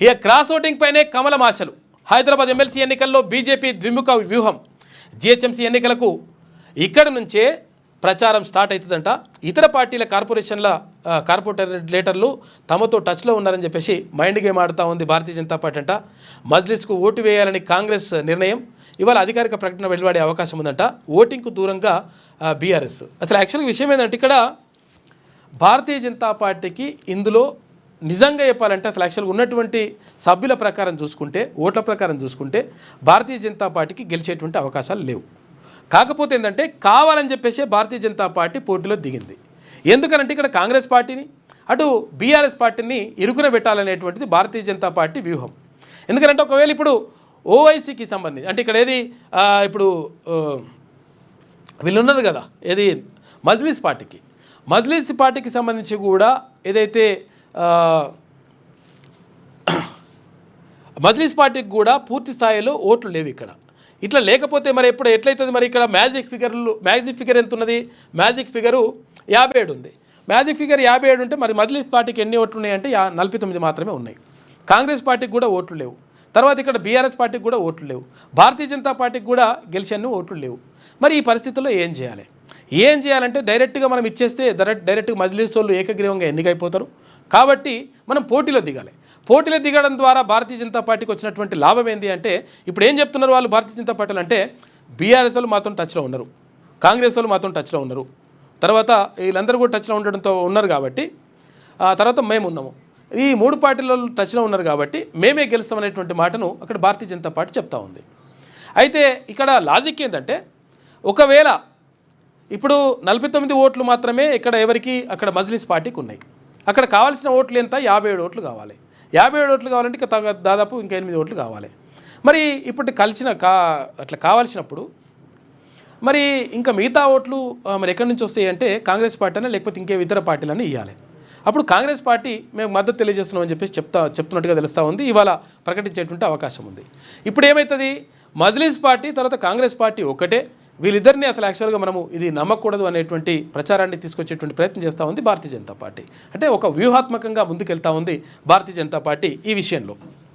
ఇక cross voting పైనే కమలం ఆశలు. హైదరాబాద్ ఎమ్మెల్సీ ఎన్నికల్లో బీజేపీ ద్విముఖ వ్యూహం. జిహెచ్ఎంసీ ఎన్నికలకు ఇక్కడి నుంచే ప్రచారం స్టార్ట్ అవుతుందంట. ఇతర పార్టీల కార్పొరేటర్లు తమతో టచ్లో ఉన్నారని చెప్పేసి మైండ్ గేమ్ ఆడుతూ ఉంది భారతీయ జనతా పార్టీ అంట. మజ్లిస్కు ఓటు వేయాలని కాంగ్రెస్ నిర్ణయం. ఇవాళ అధికారిక ప్రకటన వెలువడే అవకాశం ఉందంట. ఓటింగ్కు దూరంగా బీఆర్ఎస్. అసలు యాక్చువల్గా విషయం ఏంటంటే ఇక్కడ భారతీయ జనతా పార్టీకి ఇందులో నిజంగా చెప్పాలంటే అసలు యాక్చువల్గా ఉన్నటువంటి సభ్యుల ప్రకారం చూసుకుంటే, ఓట్ల ప్రకారం చూసుకుంటే భారతీయ జనతా పార్టీకి గెలిచేటువంటి అవకాశాలు లేవు. కాకపోతే ఏంటంటే కావాలని చెప్పేసి భారతీయ జనతా పార్టీ పోటీలో దిగింది. ఎందుకనంటే ఇక్కడ కాంగ్రెస్ పార్టీని అటు బీఆర్ఎస్ పార్టీని ఇరుకున పెట్టాలనేటువంటిది భారతీయ జనతా పార్టీ వ్యూహం. ఎందుకంటే ఒకవేళ ఇప్పుడు ఓవైసీకి సంబంధించి అంటే ఇక్కడ ఏది ఇప్పుడు వీళ్ళు ఉన్నది కదా ఏది మజ్లిస్ పార్టీకి సంబంధించి కూడా ఏదైతే మజ్లిస్ పార్టీకి కూడా పూర్తి స్థాయిలో ఓట్లు లేవు ఇక్కడ. ఇట్లా లేకపోతే మరి ఎట్లయితుంది మరి ఇక్కడ మ్యాజిక్ ఫిగర్ ఎంత ఉన్నది? మ్యాజిక్ ఫిగరు 57 ఉంది. మ్యాజిక్ ఫిగర్ 57 ఉంటే మరి మజ్లిస్ పార్టీకి ఎన్ని ఓట్లు ఉన్నాయంటే 49 మాత్రమే ఉన్నాయి. కాంగ్రెస్ పార్టీకి కూడా ఓట్లు లేవు. తర్వాత ఇక్కడ బీఆర్ఎస్ పార్టీకి కూడా ఓట్లు లేవు. భారతీయ జనతా పార్టీకి కూడా గెలిచన్ని ఓట్లు లేవు. మరి ఈ పరిస్థితుల్లో ఏం చేయాలంటే డైరెక్ట్గా మనం ఇచ్చేస్తే డైరెక్ట్గా మజ్లిస్ వాళ్ళు ఏకగ్రీవంగా ఎన్నికైపోతారు. కాబట్టి మనం పోటీలో దిగడం ద్వారా భారతీయ జనతా పార్టీకి వచ్చినటువంటి లాభం ఏంటి అంటే ఇప్పుడు ఏం చెప్తున్నారు వాళ్ళు భారతీయ జనతా పార్టీలు అంటే బీఆర్ఎస్ వాళ్ళు మాత్రం టచ్లో ఉన్నారు, కాంగ్రెస్ వాళ్ళు మాత్రం టచ్లో ఉన్నారు, తర్వాత వీళ్ళందరూ కూడా టచ్లో ఉండడంతో ఉన్నారు కాబట్టి తర్వాత మేము ఉన్నాము, ఈ 3 పార్టీల టచ్లో ఉన్నారు కాబట్టి మేమే గెలుస్తామనేటువంటి మాటను అక్కడ భారతీయ జనతా పార్టీ చెప్తా ఉంది. అయితే ఇక్కడ లాజిక్ ఏంటంటే ఒకవేళ ఇప్పుడు 49 ఓట్లు మాత్రమే ఇక్కడ ఎవరికి అక్కడ మజ్లిస్ పార్టీకి ఉన్నాయి. అక్కడ కావాల్సిన ఓట్లు ఎంత? 57 ఓట్లు కావాలి. 57 ఓట్లు కావాలంటే ఇక దాదాపు ఇంకా 8 ఓట్లు కావాలి. మరి ఇప్పుడు అట్లా కావాల్సినప్పుడు మరి ఇంకా మిగతా ఓట్లు మరి ఎక్కడి నుంచి వస్తాయి అంటే కాంగ్రెస్ పార్టీనే లేకపోతే ఇంకే ఇతర పార్టీలని ఇవ్వాలి. అప్పుడు కాంగ్రెస్ పార్టీ మేము మద్దతు తెలియజేస్తున్నామని చెప్పేసి చెప్తున్నట్టుగా తెలుస్తూ ఉంది. ఇవాళ ప్రకటించేటువంటి అవకాశం ఉంది. ఇప్పుడు ఏమవుతుంది? మజ్లిస్ పార్టీ తర్వాత కాంగ్రెస్ పార్టీ ఒకటే, వీళ్ళిద్దరిని అసలు యాక్చువల్గా మనము ఇది నమ్మకూడదు అనేటువంటి ప్రచారాన్ని తీసుకొచ్చేటువంటి ప్రయత్నం చేస్తూ ఉంది భారతీయ జనతా పార్టీ. అంటే ఒక వ్యూహాత్మకంగా ముందుకెళ్తా ఉంది భారతీయ జనతా పార్టీ ఈ విషయంలో.